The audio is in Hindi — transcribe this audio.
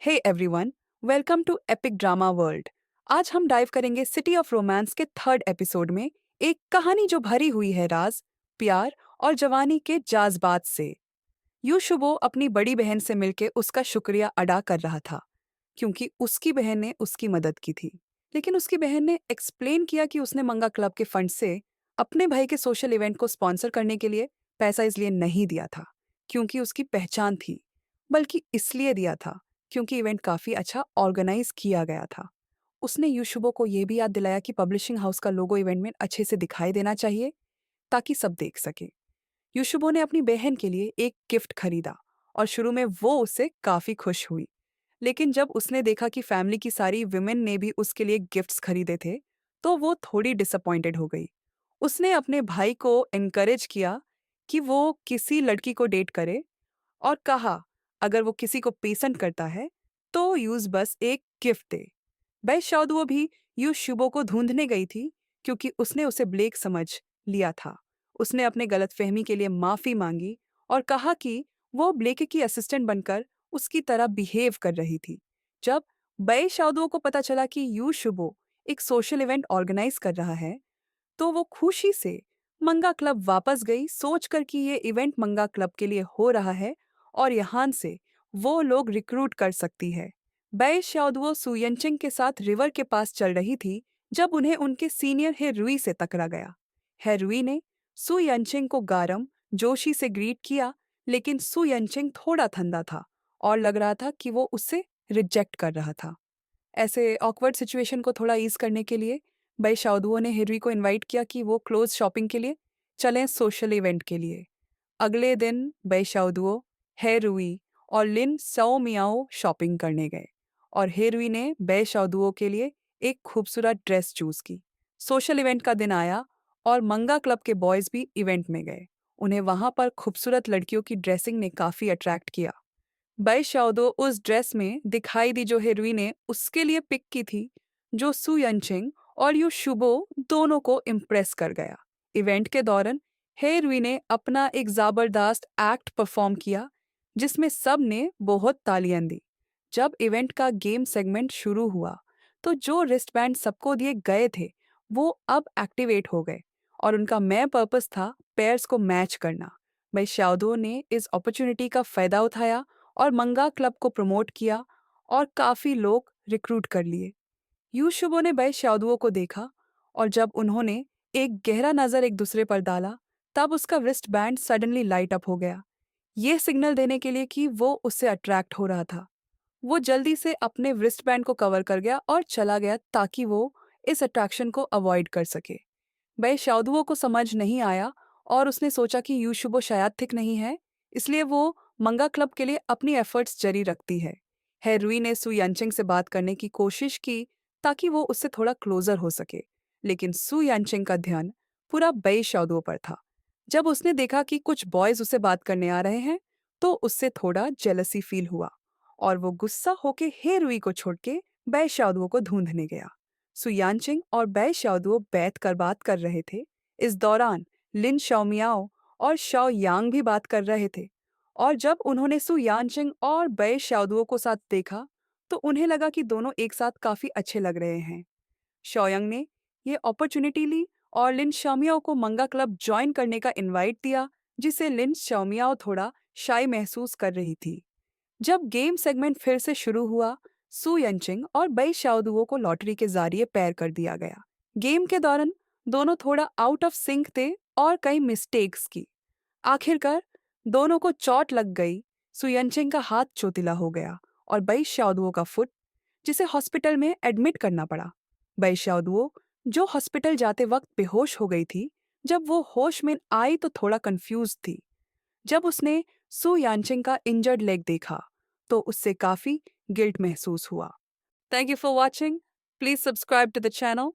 Hey everyone, welcome to epic drama world. आज हम डाइव करेंगे सिटी ऑफ रोमांस के थर्ड एपिसोड में, एक कहानी जो भरी हुई है राज, प्यार और जवानी के जाज्बात से। यूशुबो अपनी बड़ी बहन से मिलकर उसका शुक्रिया अदा कर रहा था, क्योंकि उसकी बहन ने उसकी मदद की थी। लेकिन उसकी बहन ने एक्सप्लेन किया कि उसने मंगा क्लब के फंड से अपने भाई के सोशल इवेंट को स्पॉन्सर करने के लिए पैसा इसलिए नहीं दिया था क्योंकि उसकी पहचान थी, बल्कि इसलिए दिया था क्योंकि इवेंट काफी अच्छा ऑर्गेनाइज किया गया था। उसने यूशुबो को यह भी याद दिलाया कि पब्लिशिंग हाउस का लोगो इवेंट में अच्छे से दिखाई देना चाहिए ताकि सब देख सके। यूशुबो ने अपनी बहन के लिए एक गिफ्ट खरीदा और शुरू में वो उससे काफी खुश हुई। लेकिन जब उसने देखा कि फैमिली की सारी विमेन ने भी उसके लिए गिफ्ट्स खरीदे थे, तो वो थोड़ी डिसअपॉइंटेड हो गई। उसने अपने भाई को एनकरेज किया कि वो किसी लड़की को डेट करे और कहा, अगर वो किसी को पसंद करता है तो यूज बस एक गिफ्ट दे। बैशाओदुओ भी यूशुबो को ढूंढने गई थी क्योंकि उसने उसे ब्लेक समझ लिया था। उसने अपने गलतफहमी के लिए माफी मांगी और कहा कि वो ब्लेक की असिस्टेंट बनकर उसकी तरह बिहेव कर रही थी। जब बैशाओदुओ को पता चला कि यूशुबो एक सोशल इवेंट ऑर्गेनाइज कर रहा है, तो वो खुशी से मंगा क्लब वापस गई, सोचकर कि ये इवेंट मंगा क्लब के लिए हो रहा है और यहाँ से वो लोग रिक्रूट कर सकती है। बै शाओदुओ सुयनचिंग के साथ रिवर के पास चल रही थी जब उन्हें उनके सीनियर हेरुई से टकरा गया। हेरुई ने सुयनचिंग को गारम जोशी से ग्रीट किया, लेकिन सुयनचिंग थोड़ा ठंडा था और लग रहा था कि वो उससे रिजेक्ट कर रहा था। ऐसे ऑकवर्ड सिचुएशन को थोड़ा ईज करने के लिए भाई शाओदुओ ने हेरुई को इनवाइट किया कि वो क्लोज शॉपिंग के लिए चलें सोशल इवेंट के लिए। अगले दिन भाई शाओदुओ, हेरुई और लिन सो मियाओ शॉपिंग करने गए और हेरुई ने बै शाओदुओ के लिए एक खूबसूरत ड्रेस चूज की। सोशल इवेंट का दिन आया और मंगा क्लब के बॉयज भी इवेंट में गए। उन्हें वहां पर खूबसूरत लड़कियों की ड्रेसिंग ने काफी अट्रैक्ट किया। बैशाओदो उस ड्रेस में दिखाई दी जो हेरुई ने उसके लिए पिक की थी, जो सु यनचिंग और यू शुबो दोनों को इम्प्रेस कर गया। इवेंट के दौरान हेरुई ने अपना एक जबरदस्त एक्ट परफॉर्म किया, जिसमें सब ने बहुत तालियां दी। जब इवेंट का गेम सेगमेंट शुरू हुआ, तो जो रिस्टबैंड सबको दिए गए थे वो अब एक्टिवेट हो गए और उनका मेन पर्पस था पेयर्स को मैच करना। भाई शाओदो ने इस अपॉर्चुनिटी का फायदा उठाया और मंगा क्लब को प्रमोट किया और काफी लोग रिक्रूट कर लिए। यूशुबो ने बै शाओदुओ को देखा और जब उन्होंने एक गहरा नजर एक दूसरे पर डाला, तब उसका wrist band suddenly light up हो गया। यह सिग्नल देने के लिए कि वो उससे अट्रैक्ट हो रहा था। वो जल्दी से अपने रिस्ट बैंड को कवर कर गया और चला गया ताकि वो इस अट्रैक्शन को अवॉइड कर सके। भाई शाओदुओ को समझ नहीं आया और उसने सोचा कि यूशुबो शायद ठीक नहीं है, इसलिए वो मंगा क्लब के लिए अपनी एफर्ट्स जारी रखती है। हेरुई ने सु यनचिंग से बात करने की कोशिश की ताकि वो उससे थोड़ा क्लोजर हो सके, लेकिन सु यनचिंग का ध्यान पूरा बई शाओदुओ पर था। जब उसने देखा कि कुछ बॉयज उसे बात करने आ रहे हैं, तो उससे थोड़ा जेलसी फील हुआ और वो गुस्सा होके हेरुई को छोड़ के बै शाओदुओ को ढूंढने गया। सुयानचिंग और बै शाओदुओ बैठ कर बात कर रहे थे। इस दौरान लिन शाओमियाओ और शाओ यांग भी बात कर रहे थे और जब उन्होंने सु यानचिंग और बै शाओदुओ को साथ देखा, तो उन्हें लगा कि दोनों एक साथ काफी अच्छे लग रहे हैं। शाओयांग ने ये अपॉर्चुनिटी ली और लिन शाओमियाओ को मंगा क्लब ज्वाइन करने का इनवाइट दिया, जिसे लिन शाओमियाओ थोड़ा शाई महसूस कर रही थी। जब गेम सेगमेंट फिर से शुरू हुआ, सु यनचिंग और बै शाओदुओ को लॉटरी के जरिए पैर कर दिया गया। गेम के दौरान दोनों थोड़ा आउट ऑफ सिंक थे और कई मिस्टेक्स की। आखिरकार दोनों को चोट लग गई। सु यनचिंग का हाथ चोटिला हो गया और बै शाओदुओ का फुट, जिसे हॉस्पिटल में एडमिट करना पड़ा। बै शाओदुओ, जो हॉस्पिटल जाते वक्त बेहोश हो गई थी, जब वो होश में आई तो थोड़ा कंफ्यूज थी। जब उसने सु यानचिंग का इंजर्ड लेग देखा, तो उससे काफी गिल्ट महसूस हुआ। Thank you for watching. Please subscribe to the channel.